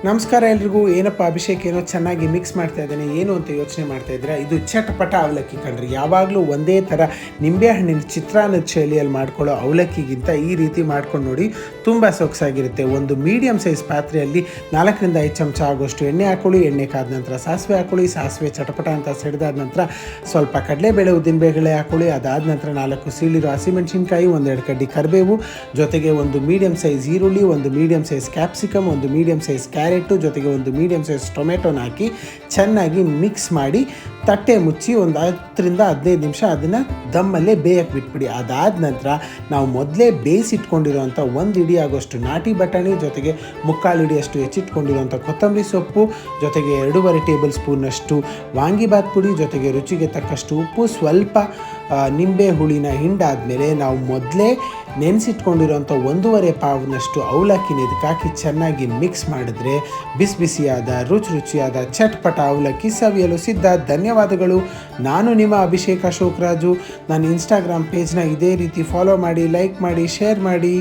ನಮಸ್ಕಾರ ಎಲ್ರಿಗೂ. ಏನಪ್ಪ ಅಭಿಷೇಕ್ ಏನೋ ಚೆನ್ನಾಗಿ ಮಿಕ್ಸ್ ಮಾಡ್ತಾ ಇದ್ದಾನೆ ಏನು ಅಂತ ಯೋಚನೆ ಮಾಡ್ತಾ ಇದ್ದೀರಾ? ಇದು ಚಟಪಟ ಅವಲಕ್ಕಿ ಕಣ್ರಿ. ಯಾವಾಗಲೂ ಒಂದೇ ಥರ ನಿಂಬೆಹಣ್ಣಿನ ಚಿತ್ರಾನ್ನದ ಶೈಲಿಯಲ್ಲಿ ಮಾಡ್ಕೊಳ್ಳೋ ಅವಲಕ್ಕಿಗಿಂತ ಈ ರೀತಿ ಮಾಡ್ಕೊಂಡು ನೋಡಿ, ತುಂಬ ಸೊಗಸಾಗಿರುತ್ತೆ. ಒಂದು ಮೀಡಿಯಮ್ ಸೈಜ್ ಪಾತ್ರೆಯಲ್ಲಿ 4ರಿಂದ 5 ಚಮಚ ಆಗೋಷ್ಟು ಎಣ್ಣೆ ಹಾಕೊಳ್ಳಿ. ಎಣ್ಣೆ ಕಾದ ನಂತರ ಸಾಸಿವೆ ಹಾಕೊಳ್ಳಿ. ಸಾಸಿವೆ ಚಟಪಟ ಅಂತ ಸಿಡಿದಾದ ನಂತರ ಸ್ವಲ್ಪ ಕಡಲೆಬೇಳೆ ಉದ್ದಿನಬೇಳೆ ಹಾಕೊಳ್ಳಿ. ಅದಾದ ನಂತರ 4 ಸೀಳಿರೋ ಹಸಿಮೆಣಸಿನ್ಕಾಯಿ, 1-2 ಕಡ್ಡಿ ಕರಿಬೇವು, ಜೊತೆಗೆ ಒಂದು ಮೀಡಿಯಮ್ ಸೈಜ್ ಈರುಳ್ಳಿ, ಒಂದು ಮೀಡಿಯಮ್ ಸೈಜ್ ಕ್ಯಾಪ್ಸಿಕಮ್, ಒಂದು ಮೀಡಿಯಮ್ ಸೈಜ್ ಕ್ಯಾರೆಟು, ಜೊತೆಗೆ ಒಂದು ಮೀಡಿಯಮ್ ಸೈಜ್ ಟೊಮೆಟೊನ ಹಾಕಿ ಚೆನ್ನಾಗಿ ಮಿಕ್ಸ್ ಮಾಡಿ ತಟ್ಟೆ ಮುಚ್ಚಿ ಒಂದು 10ರಿಂದ 15 ನಿಮಿಷ ಅದನ್ನು ದಮ್ಮಲ್ಲೇ ಬೇಯಕ್ಕೆ ಬಿಟ್ಬಿಡಿ. ಅದಾದ ನಂತರ ನಾವು ಮೊದಲೇ ಬೇಯಿಸಿಟ್ಕೊಂಡಿರೋಂಥ 1 ಇಡಿ ಆಗೋಷ್ಟು ನಾಟಿ ಬಟಾಣಿ, ಜೊತೆಗೆ 3/4 ಇಡಿಯಷ್ಟು ಹೆಚ್ಚಿಟ್ಕೊಂಡಿರೋಂಥ ಕೊತ್ತಂಬರಿ ಸೊಪ್ಪು, ಜೊತೆಗೆ 2.5 ಟೇಬಲ್ ಸ್ಪೂನಷ್ಟು ವಾಂಗಿಬಾತ್ ಪುಡಿ, ಜೊತೆಗೆ ರುಚಿಗೆ ತಕ್ಕಷ್ಟು ಉಪ್ಪು, ಸ್ವಲ್ಪ ನಿಂಬೆ ಹುಳಿನ ಹಿಂಡಾದಮೇಲೆ ನಾವು ಮೊದಲೇ ನೆನೆಸಿಟ್ಕೊಂಡಿರೋಂಥ 1.5 ಪಾವ್ನಷ್ಟು ಅವಲಕ್ಕಿನ ಇದಕ್ಕೆ ಹಾಕಿ ಚೆನ್ನಾಗಿ ಮಿಕ್ಸ್ ಮಾಡಿದ್ರೆ ಬಿಸಿ ಬಿಸಿಯಾದ ರುಚಿಯಾದ ಚಟ್ಪಟ ಅವಲಕ್ಕಿ ಸವಿಯಲು ಸಿದ್ಧ. ಧನ್ಯವಾದಗಳು. ನಾನು ನಿಮ್ಮ ಅಭಿಷೇಕ್ ಅಶೋಕ್ ರಾಜು. ನನ್ನ ಇನ್ಸ್ಟಾಗ್ರಾಮ್ ಪೇಜ್ನ ಇದೇ ರೀತಿ ಫಾಲೋ ಮಾಡಿ, ಲೈಕ್ ಮಾಡಿ, ಶೇರ್ ಮಾಡಿ.